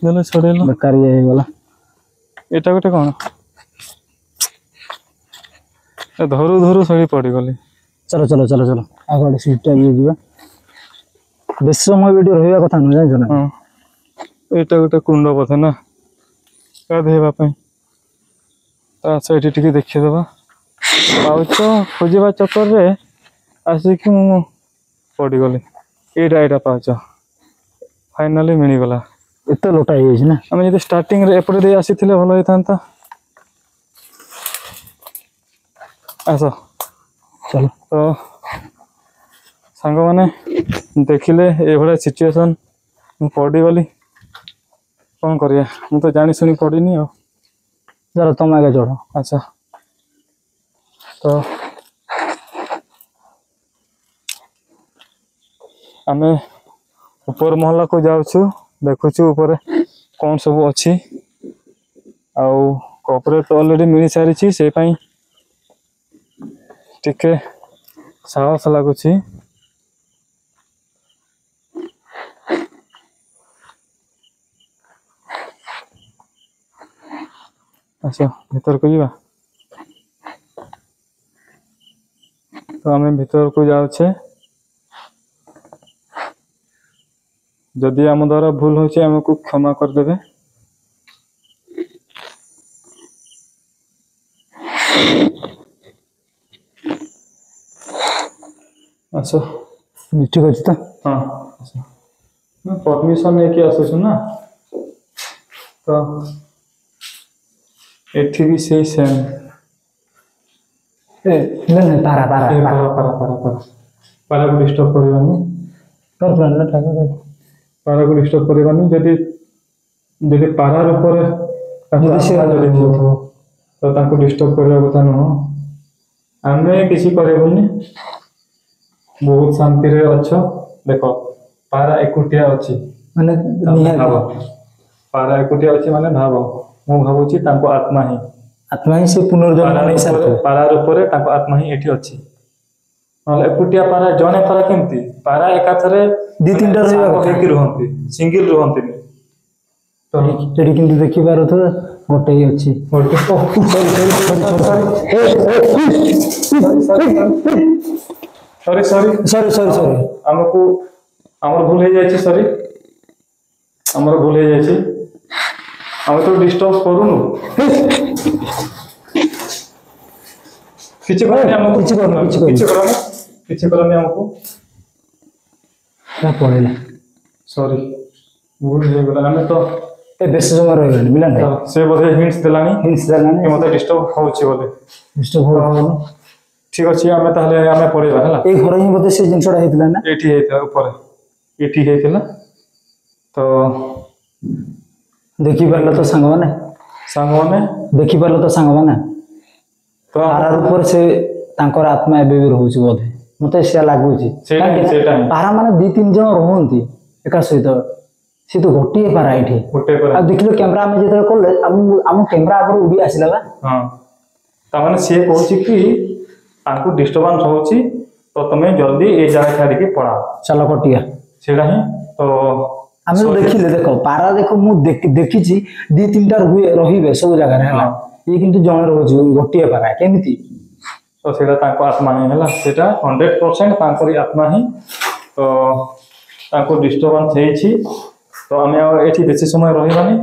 ଦେଲେ ଛଡ଼େଇଲ ବେକାର ଇଏ ହେଇଗଲା। ଏଇଟା ଗୋଟେ କ'ଣ ଧରୁ ଧରୁ ସରି ପଡ଼ିଗଲି। ଚलो ଚलो ଚलो ଚलो ଆଉ ଗୋଟେ ସିଟ୍ଟା ବି ଯିବା। ବେଶୀ ସମୟ ଭିଡ଼ିଓ ରହିବା କଥା ନୁହେଁ ଜାଣିଛ ନା। ହଁ ଏଇଟା ଗୋଟେ କୁଣ୍ଡ ବୋଧେ ନା ଗାଧୋଇବା ପାଇଁ। ତ ଏଠି ଟିକେ ଦେଖିଦେବା। ପାଉଛ ଖୋଜିବା ଚକ୍କରରେ ଆସିକି ମୁଁ ପଡ଼ିଗଲି। ଏଇଟା ପାଉଛ ଫାଇନାଲି ମିଳିଗଲା। ଏତେ ଲୋଟା ହେଇଯାଇଛି ନା। ଆମେ ଯଦି ଷ୍ଟାର୍ଟିଂରେ ଏପଟେ ଦେଇ ଆସିଥିଲେ ଭଲ ହେଇଥାନ୍ତା। ଆସ ଚାଲ। ତ ସାଙ୍ଗମାନେ ଦେଖିଲେ ଏଇଭଳିଆ ସିଚୁଏସନ୍ ମୁଁ ପଡ଼ିଗଲି କ'ଣ କରିବା। ମୁଁ ତ ଜାଣି ଶୁଣି ପଡ଼ିନି ଆଉ। ଚାଲ ତମ ଆଗେ ଚଢ଼। ଆଚ୍ଛା ତ ଆମେ ଉପର ମହଲାକୁ ଯାଉଛୁ ଦେଖୁଛୁ ଉପରେ କ'ଣ ସବୁ ଅଛି। ଆଉ କପରେଟ୍ ତ ଅଲରେଡ଼ି ମିଳିସାରିଛି ସେଇ ପାଇଁ ଟିକେ ସାହସ ଲାଗୁଛି। ଆଚ୍ଛା ଭିତରକୁ ଯିବା। ତ ଆମେ ଭିତରକୁ ଯାଉଛେ। ଯଦି ଆମ ଦ୍ୱାରା ଭୁଲ ହେଉଛି ଆମକୁ କ୍ଷମା କରିଦେବେ। ଆସ ଠିକ ଅଛି ତ। ହଁ ପରମିଶନ ନେଇକି ଆସୁଛୁ ନା। ତ ଏଠି ବି ସେଇ ସେମ୍। ନାଇଁ ପାରା ପାରା ପାରାକୁ ଡିଷ୍ଟର୍ବ କରିବାନି। ପାରାକୁ ଡିଷ୍ଟର୍ବ କରିବାନି। ଯଦି ପାରା ରୂପରେ ଯଦି ହଉଥିବ ତ ତାଙ୍କୁ ଡିଷ୍ଟର୍ବ କରିବା କଥା ନୁହଁ। ଆମେ କିଛି କରିବୁନି। ବହୁତ ଶାନ୍ତିରେ ଅଛ। ଦେଖ ପାରା ଏକୁଟିଆ ଅଛି ମାନେ ଭାବ। ପାରା ଏକୁଟିଆ ଅଛି ମାନେ ଭାବ। ମୁଁ ଭାବୁଛି ତାଙ୍କ ଆତ୍ମା ହିଁ ସେ ପୁନର୍ଜନ୍ମ ନେଇ ସାରିଥିବେ। ପାରା ରୂପରେ ତାଙ୍କ ଆତ୍ମା ହିଁ ଏଠି ଅଛି। ନହେଲେ ଏକୁଟିଆ ପାରା ଜଣେ ପାରା କେମିତି ପାରା ଏକାଥରେ ଦି ତିନିଟା ରହିବା କଥା। ହେଇକି ରୁହନ୍ତି ସିଙ୍ଗିଲ ରୁହନ୍ତିନି। ସେଠି କିନ୍ତୁ ଦେଖିପାରୁଥିବେ ଗୋଟେ ହିଁ ଅଛି। ସରି ଆମକୁ ଆମର ଭୁଲ ହେଇଯାଇଛି। ସରି ଆମର ଭୁଲ ହେଇଯାଇଛି। ଆମେ ତ ଡିଷ୍ଟର୍ବ କରୁନୁ। କିଛି କରନି ଆମକୁ। କିଛି କରନି ଆମକୁ। ପଳେଇଲା। ସରି ଭୁଲ ହେଇଗଲା। ଆମେ ତ ବେଶୀ ସମୟ ରହିଗଲାଣି ମିଳିଲାନି। ସେ ବୋଧେ ହିଣ୍ଟସ୍ ଦେଲାଣି କି ମତେ ଡିଷ୍ଟର୍ବ ହଉଛି ବୋଧେ। ଠିକ ଅଛି ଆମେ ତାହେଲେ ଆମେ ପଳେଇବା ହେଲା। ଏଇ ଘର ହିଁ ବୋଧେ ସେ ଜିନିଷଟା ହେଇଥିଲା ନା। ଏଠି ହେଇଥିଲା ଉପରେ ଏଠି ହେଇଥିଲା। ତ ଦେଖିପାରିଲ ତ ସାଙ୍ଗମାନେ ଦେଖିପାରିଲ ତ ସାଙ୍ଗମାନେ। ତ ପାରା ରୂପରେ ସେ ତାଙ୍କର ଆତ୍ମା ଏବେ ବି ରହୁଛି ବୋଧେ ମତେ ସେୟା ଲାଗୁଛି। ପାରା ମାନେ 2-3 ଜଣ ରୁହନ୍ତି ଏକା ସହିତ। ସେ ତ ଗୋଟିଏ ପାରା ଏଠି। ଆଉ ଦେଖିଲ କ୍ୟାମେରା ଆମେ ଯେତେବେଳେ କଲେ ଆମ କ୍ୟାମେରା ଆଗରୁ ଉଡି ଆସିଲା ବା। ତାମାନେ ସିଏ କହୁଛି କି ତାଙ୍କୁ ଡିଷ୍ଟର୍ବାନ୍ସ ହଉଛି ତ ତମେ ଜଲ୍ଦି ଏ ଜାଗା ଛାଡ଼ିକି ପଳାଅ। ଚାଲ କଟିଆ। ସେଇଟା ହିଁ ତ ଆମେ ଦେଖିଲେ ଦେଖ ପାରା ଦେଖ ମୁଁ ଦେଖିଛି 2-3ଟା ରହିବେ ସବୁ ଜାଗାରେ ହେଲା। ଇଏ କିନ୍ତୁ ଜଣେ ରହୁଛି ଗୋଟିଏ ପାରା କେମିତି। ତ ସେଇଟା ତାଙ୍କ ଆତ୍ମା ହିଁ ହେଲା। ସେଇଟା 100% ତାଙ୍କରି ଆତ୍ମା ହିଁ। ତ ତାଙ୍କୁ ଡିଷ୍ଟର୍ବାନ୍ସ ହେଇଛି। ତ ଆମେ ଆଉ ଏଠି ବେଶୀ ସମୟ ରହିବାନି।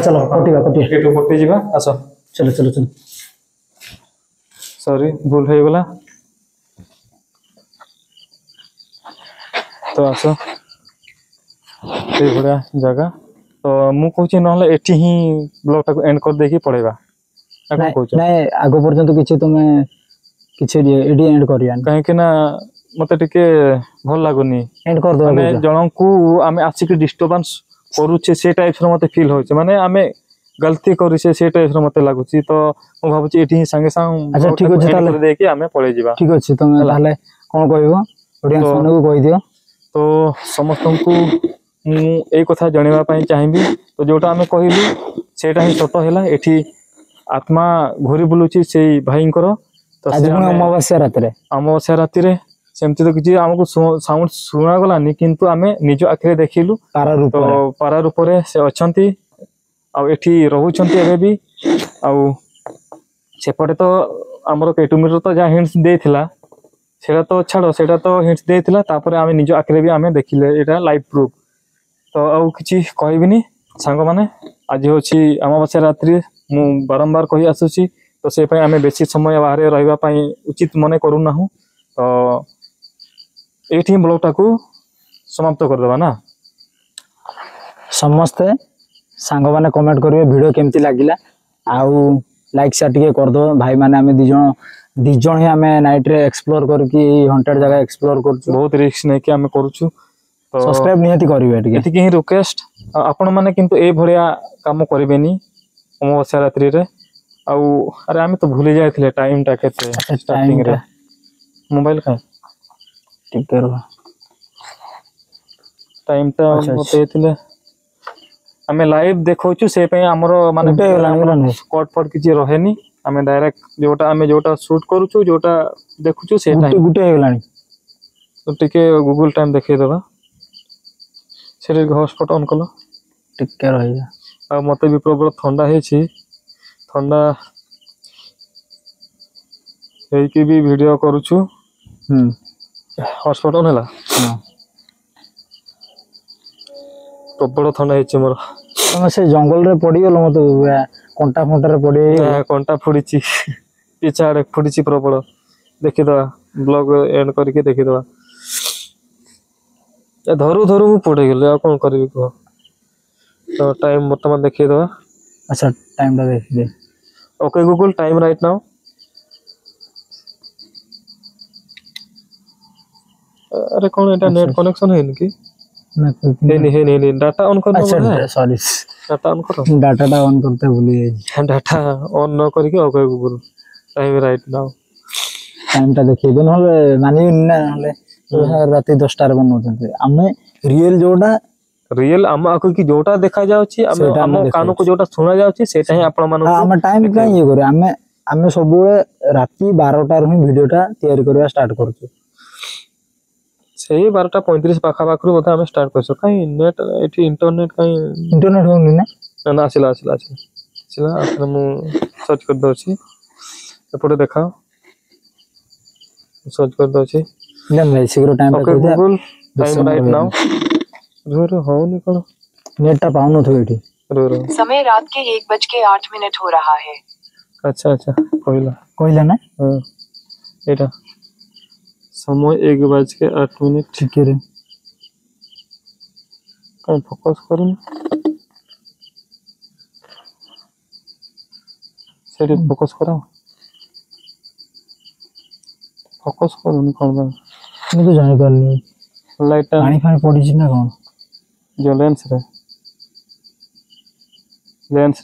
ଚାଲ କଟିବା ଏଠୁ କଟିଯିବା। ଆସ ଚାଲ। ସରି ଭୁଲ ହେଇଗଲା। ତ ଆସ ସେଇଭଳିଆ ଜାଗା। ତ ମୁଁ କହୁଛି ନହେଲେ ଏଠି ହିଁ ବ୍ଲଗଟାକୁ ଏଣ୍ଡ କରିଦେଇକି ପଳେଇବା। ନାଇଁ ଆଗ ପର୍ଯ୍ୟନ୍ତ କିଛି ତମେ କିଛି ଏଠି ଏଣ୍ଡ କରିବାନି। କାହିଁକି ନା ମତେ ଟିକେ ଭଲ ଲାଗୁନି। ଏଣ୍ଡ କରିଦେବା ମାନେ ଜଣଙ୍କୁ ଆମେ ଆସିକି ଡିଷ୍ଟର୍ବାନ୍ସ କରୁଛେ ସେ ଟାଇପ୍ର ମତେ ଫିଲ୍ ହଉଛି। ମାନେ ଆମେ ଗଲତି କରୁଛେ ସେ ଟାଇପ୍ର ମତେ ଲାଗୁଛି। ତ ମୁଁ ଭାବୁଛି ଏଠି ହିଁ ସାଙ୍ଗେ ଆଚ୍ଛା ଠିକ ଅଛି ତାହେଲେ ଦେଇକି ଆମେ ପଳେଇ ଯିବା। ଠିକ ଅଛି ତମେ ତାହେଲେ କ'ଣ କହିବ ଅଡିଏନ୍ସ ମାନଙ୍କୁ କହିଦିଅ। ତ ସମସ୍ତଙ୍କୁ ମୁଁ ଏଇ କଥା ଜଣେଇବା ପାଇଁ ଚାହିଁବି। ତ ଯୋଉଟା ଆମେ କହିଲୁ ସେଇଟା ହିଁ ସତ ହେଲା। ଏଠି ଆତ୍ମା ଘୁରି ବୁଲୁଛି ସେଇ ଭାଇଙ୍କର। ତ ଅମାବାସ୍ୟା ରାତିରେ सेमती तो किसी आमको साउंड शुणा गलानी किंतु आमे निज आखिरे देखिलु तो पारा रूप से अछंती आ एठी रहउछंती एबे भी आ सेपटे तो आमर केटुमीर तो जहाँ हिंट्स देथिला सेटा तो छाड़ सेटा तो हिंट्स देथिला तापर आमे निज आखिरे भी आमे देखिले एटा लाइव प्रूफ तो आउ किछि कहबिनी सांग माने आज होछि अमावास्या रात्रि मु बारंबार कहि आसुछि तो से पय आमे बेसी समय बाहर रहबा पय उचित मने करू नाहु तो एठी ब्लॉग टाकू समाप्त कर देबा ना समस्ते सांग माने कमेंट करिवे वीडियो केमती लागिला आउ लाइक शेयर टिके कर दो भाई माने हमें दी जण ही हमें नाइट रे एक्सप्लोर करके हॉन्टेड जगह एक्सप्लोर करछु बहुत रिस्क नै कि हमें करूछु तो सब्सक्राइब नियति करिवे टिके एति के रिक्वेस्ट आपण माने किंतु ए भलिया काम करिवेनी अमावास्या रात्रि रे आउ अरे हमें तो भूली जायथिले टाइम टा केते स्टार्टिंग रे मोबाइल का ठीक करो टाइम टा बतेथिले हमें लाइव देखौछु से पे हमरो माने स्पॉट पर किछि रहेनी हमें डायरेक्ट जोटा शूट करूछु जोटा देखुछु से टाइम गुटे हे गलानी तो टिके गूगल टाइम देखै देबा सेरे हॉटस्पॉट ऑन कलो टिके रहि जा आ मते भी प्रबल ठंडा हेछि ठंडा हेइ कि भी वीडियो करूछु हॉटस्पॉट ऑन हला हां प्रबल ठंडा हेछि मोर तमे से जंगल रे पड़ी गेलो मते कंटा फंटा रे पड़ी कंटा फुड़ीची पिछाड़े फुड़ीची प्रबल देखि दवा ब्लॉग एंड करके देखि दवा धरू धरू मु पड़े गेले आ कोन करबी को तो टाइम वर्तमान देखि दवा अच्छा टाइम दा देख दे okay Google time right now अरे कौन एटा नेट कनेक्शन है कि नहीं डाटा ऑन करना अच्छा सॉरी डाटा ऑन करो डाटा टा ऑन करते भूली गई डाटा ऑन न करके okay Google time right now time टा देखि दो नले मानी ना नले राती 10 रे बनौते हमें रियल जोटा रियल हम आको की जोटा देखा जाउची हम कानो को जोटा सुना जाउची सेटा ही आपण मानो हम टाइम का ये करे हमें सब राती 12 टा रे वीडियो टा तैयारी करबा स्टार्ट करछु सही 12:35 पाखा पाखरु बोधा हम स्टार्ट करछो काई नेट एठी इंटरनेट होनी ना ना आसिला आसिला मु सर्च कर दोछि एपटे देखा सर्च कर दोछि लेन भाई शीघ्र time okay Google time right now रो होनी कोन नेट टा पाउनो थो एठी रो समय रात के 1:08 हो रहा है अच्छा कहला ना हां एटा समय 1:08 ठीक है रे कहीं फोकस करूँ सेठी फोकस करा फोकस करूँ कौन बा मैं तो जाने पारली लाइट पानी फानी पड़ी छी ना कौन जो लेंस रे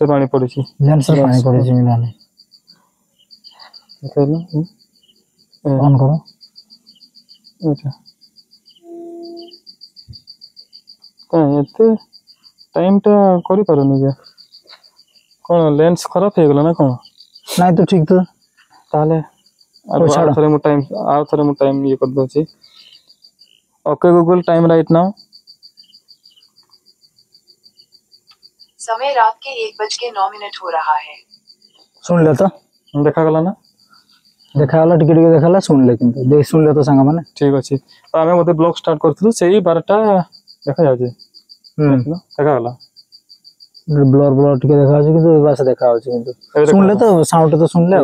पानी पड़ी छी पानी पड़ी छी मिलाने कहला ऑन करो अच्छा कहीं एते टाइम टा करि परनी जे कोन लेंस खराब हे गेला ना कोन नहीं तो ठीक तो ताले आ थोड़े मु टाइम ये कर दो छी okay Google time right now समय रात के 1:09 हो रहा है सुन ले तो देखा गला ना देखा गला टिके टिके देखला सुन ले किंतु देख सुन ले तो संग माने ठीक अछि तो हमें मते ब्लॉग स्टार्ट करथु सेही 12टा देखा जाउची देखा गला ब्लर टिके देखा जाउची किंतु बस देखा जाउची किंतु सुन ले तो साउंड तो सुन ले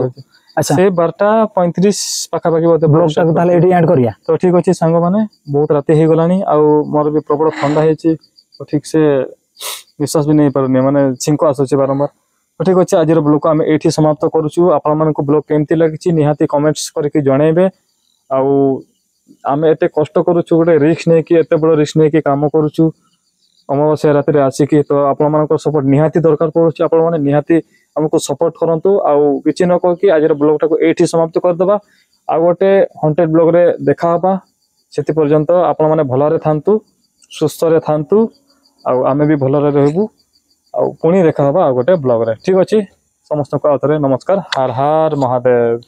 अच्छा से 12:35 पाखा पाखी बोते ब्लॉग टा ताले एडी एंड करिया तो ठीक अछि संग माने बहुत राती हे गलानी आ मोर भी प्रबल ठंडा हेची तो ठीक से विश्वास भी नहीं परने माने छिंको आसुची बारंबार तो ठीक अछि आजिर ब्लॉग को हम एठी समाप्त करूछु आपण मन को ब्लॉग केमती लागिची निहाती कमेंट्स करके जणेबे आ आमे एते कष्ट करूछु गोटे रिस्क नै कि एते बड़ रिस्क नै कि काम करूछु अमावास्या रात रे आसी कि तो आपण मन को सपोर्ट निहाती दरकार पड़ुछि आपण माने निहाती हमको सपोर्ट करंतु आ किछि न को कि आजिर ब्लॉग टा को एठी समाप्त कर देबा आ गोटे हॉन्टेड ब्लॉग रे देखा होबा सेति पर्यंत आपण माने भलरे थांतु सुस्थ रे थांतु आ आमे भी भलरे रहबु आ पुणी देखा होबा आ गोटे ब्लॉग रे ठीक अछि समस्त को आथरे नमस्कार हर हर महादेव।